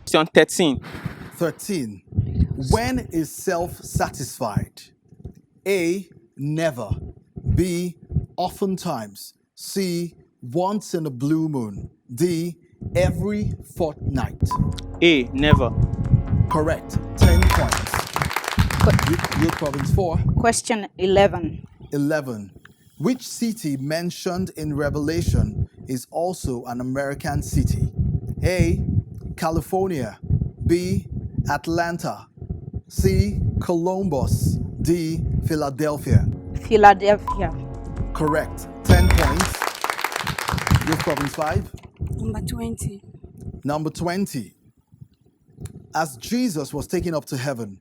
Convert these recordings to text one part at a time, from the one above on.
Question 13. 13. When is self-satisfied? A, never. B, oftentimes. C, once in a blue moon. D, every fortnight. A. Never. Correct. 10 points. Youth Province 4. Question 11. 11. Which city mentioned in Revelation is also an American city? A, California. B, Atlanta. C, Columbus. D, Philadelphia. Philadelphia. Correct. 10 points. Youth Province 5. Number 20. Number 20. As Jesus was taken up to heaven,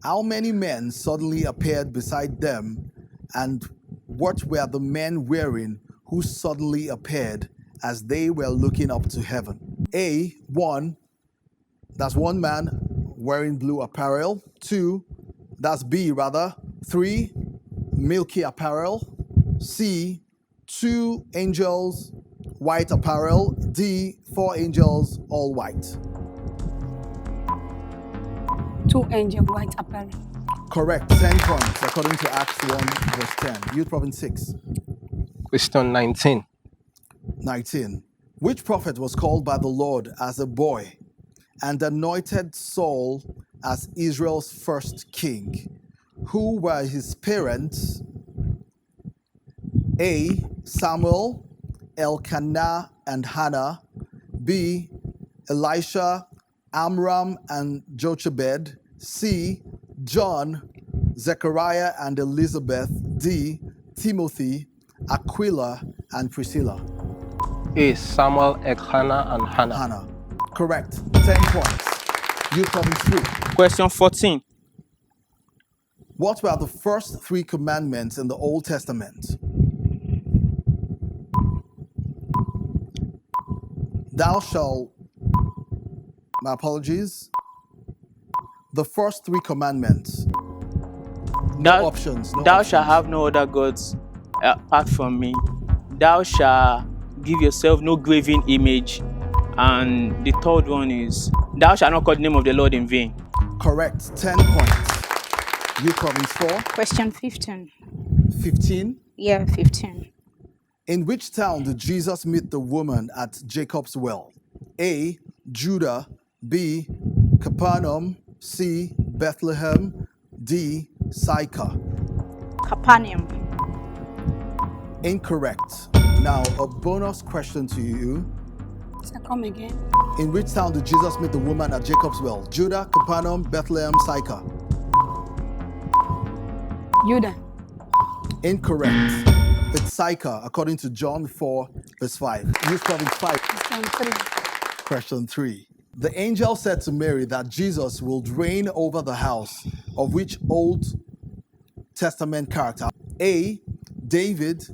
how many men suddenly appeared beside them, and what were the men wearing who suddenly appeared as they were looking up to heaven? A, one, that's one man wearing blue apparel. Two, that's B rather. Three, milky apparel. C, two angels, white apparel. D, four angels, all white. Two angel white apparel. Correct. 10 points according to Acts 1 verse 10. Youth Province 6. Question 19. 19. Which prophet was called by the Lord as a boy and anointed Saul as Israel's first king? Who were his parents? A, Samuel, Elkanah and Hannah. B, Elisha, Amram and Jochebed. C, John, Zechariah and Elizabeth. D, Timothy, Aquila and Priscilla. A. Samuel, Elkanah, and Hannah. Hannah. Correct. 10 points. Youth Province 3. Question 14. What were the first three commandments in the Old Testament? Thou shalt, my apologies, the first three commandments. No options. No Thou options. shalt have no other gods apart from me. Thou shalt give yourself no graven image. And the third one is, thou shalt not call the name of the Lord in vain. Correct. 10 points. Youth Province 4. Question 15. 15. Yeah, 15. In which town did Jesus meet the woman at Jacob's well? A, Judah. B, Capernaum. C, Bethlehem. D, Sychar. Capernaum. Incorrect. Now, a bonus question to you. So come again. In which town did Jesus meet the woman at Jacob's well? Judah, Capernaum, Bethlehem, Sychar. Judah. Incorrect. It's Sychar, according to John 4, verse 5. Youth Province 5. Question 3. Question 3. The angel said to Mary that Jesus will reign over the house of which Old Testament character? A, David.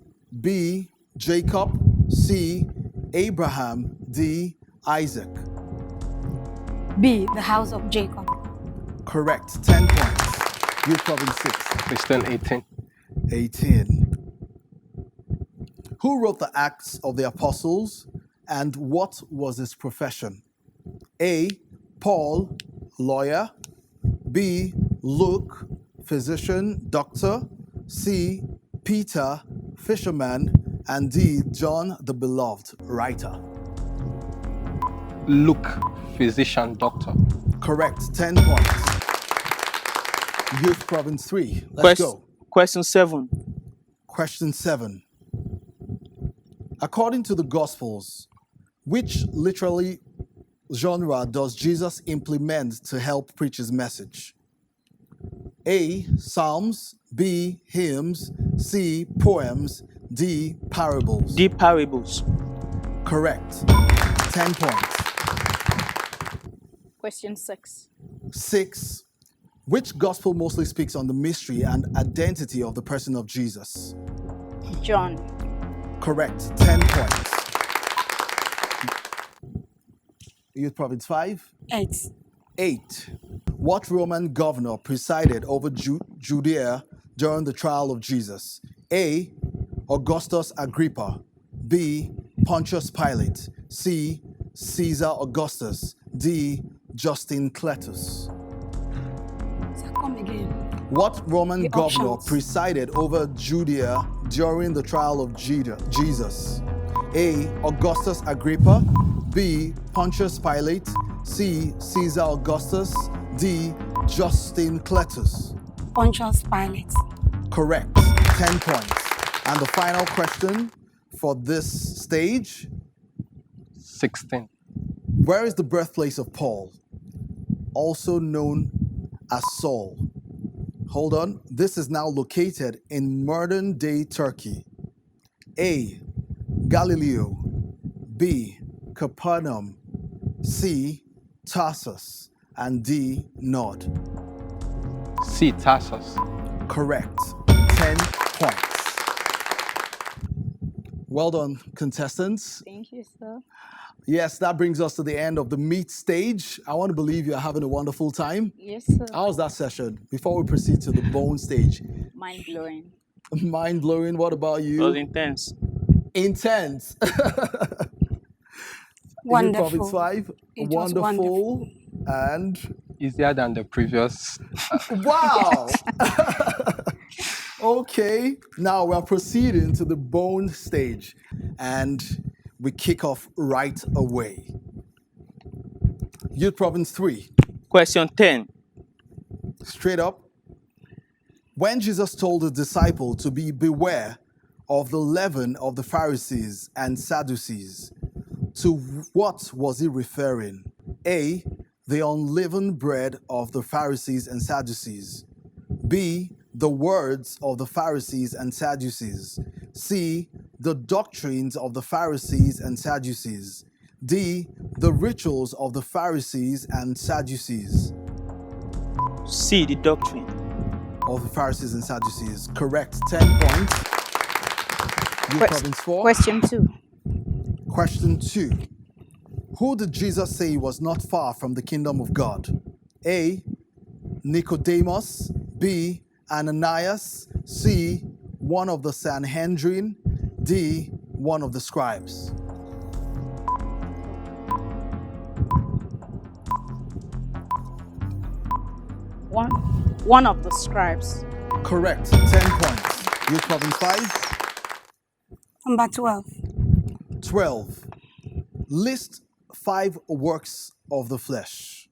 B, Jacob. C, Abraham. D, Isaac. B, the house of Jacob. Correct. 10 points. Youth Province 6. Question 18. 18. Who wrote the Acts of the Apostles and what was his profession? A, Paul, lawyer. B, Luke, physician, doctor. C, Peter, fisherman. And D, John the Beloved, writer. Luke, physician, doctor. Correct. 10 points. Youth Province 3. Let's go. Question 7. Question 7. According to the Gospels, which literary genre does Jesus implement to help preach his message? A, Psalms. B, hymns. C, poems. D, parables. D. Parables. Correct. 10 points. Question 6. 6. Which gospel mostly speaks on the mystery and identity of the person of Jesus? John. Correct. 10 points. Youth Province 5. 8. 8. What Roman governor presided over Judea during the trial of Jesus? A, Augustus Agrippa. B, Pontius Pilate. C, Caesar Augustus. D, Justin Cletus? So come again. What Roman The governor options. presided over Judea during the trial of Jesus? A. Augustus Agrippa. B. Pontius Pilate. C. Caesar Augustus. D. Justin Cletus. Pontius Pilate. Correct. 10 points. And the final question for this stage. 16. Where is the birthplace of Paul, also known as Saul? Hold on. This is now located in modern-day Turkey. A. Galileo. B. Capernaum. C. Tarsus. And D. Nod. C. Tarsus. Correct. 10 points. Well done, contestants. Thank you, sir. Yes, that brings us to the end of the meat stage. I want to believe you're having a wonderful time. Yes, sir. How was that session? Before we proceed to the bone stage. Mind blowing. Mind blowing. What about It was you? intense. Intense. Wonderful. Province 5. It was Wonderful. And Easier than the previous. wow. Okay. Now we're proceeding to the bone stage. And we kick off right away. Youth Province 3. Question 10. Straight up. When Jesus told his disciple to beware of the leaven of the Pharisees and Sadducees, to what was he referring? A. The unleavened bread of the Pharisees and Sadducees. B. The words of the Pharisees and Sadducees. C. The doctrines of the Pharisees and Sadducees. D. The rituals of the Pharisees and Sadducees. C. The doctrine. Of the Pharisees and Sadducees. Correct. 10 points. You Province 4. Question 2. Question 2. Who did Jesus say was not far from the kingdom of God? A. Nicodemus. B. Ananias. C. One of the Sanhedrin. D. One of the scribes. One of the scribes. Correct. 10 points. Youth Province 5. Number 12. 12. List 5 works of the flesh.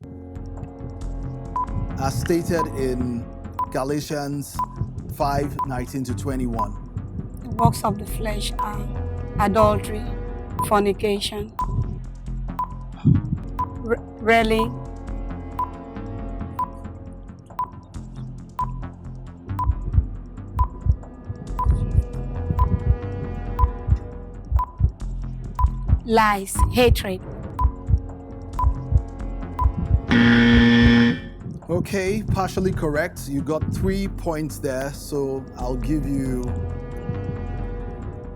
As stated in Galatians 5:19-21. The works of the flesh are adultery, fornication, railing, lies, hatred. Okay, partially correct. You got 3 points there, so I'll give you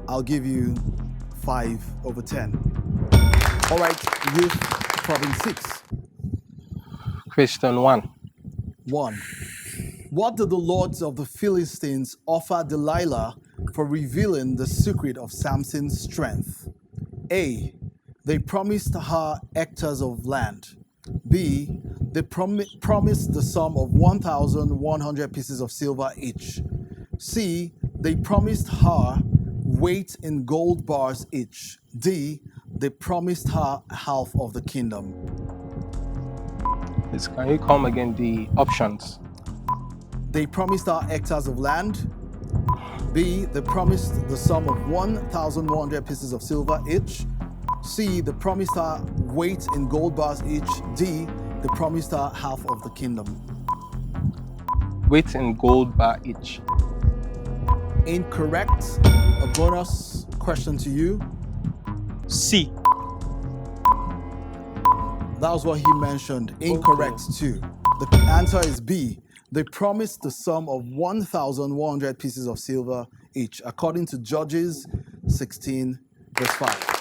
5/10. All right, Youth Province 6. Question 1. 1. What did the lords of the Philistines offer Delilah for revealing the secret of Samson's strength? A. They promised her hectares of land. B. They promised the sum of 1,100 pieces of silver each. C. They promised her weight in gold bars each. D. They promised her half of the kingdom. Please, can you come again the options? They promised her hectares of land. B. They promised the sum of 1,100 pieces of silver each. C. They promised her weight in gold bars each. D. They promised her half of the kingdom. Weight in gold bar each. Incorrect. A bonus question to you. C. That was what he mentioned. Incorrect too. The answer is B. They promised the sum of 1,100 pieces of silver each, according to Judges 16, verse 5.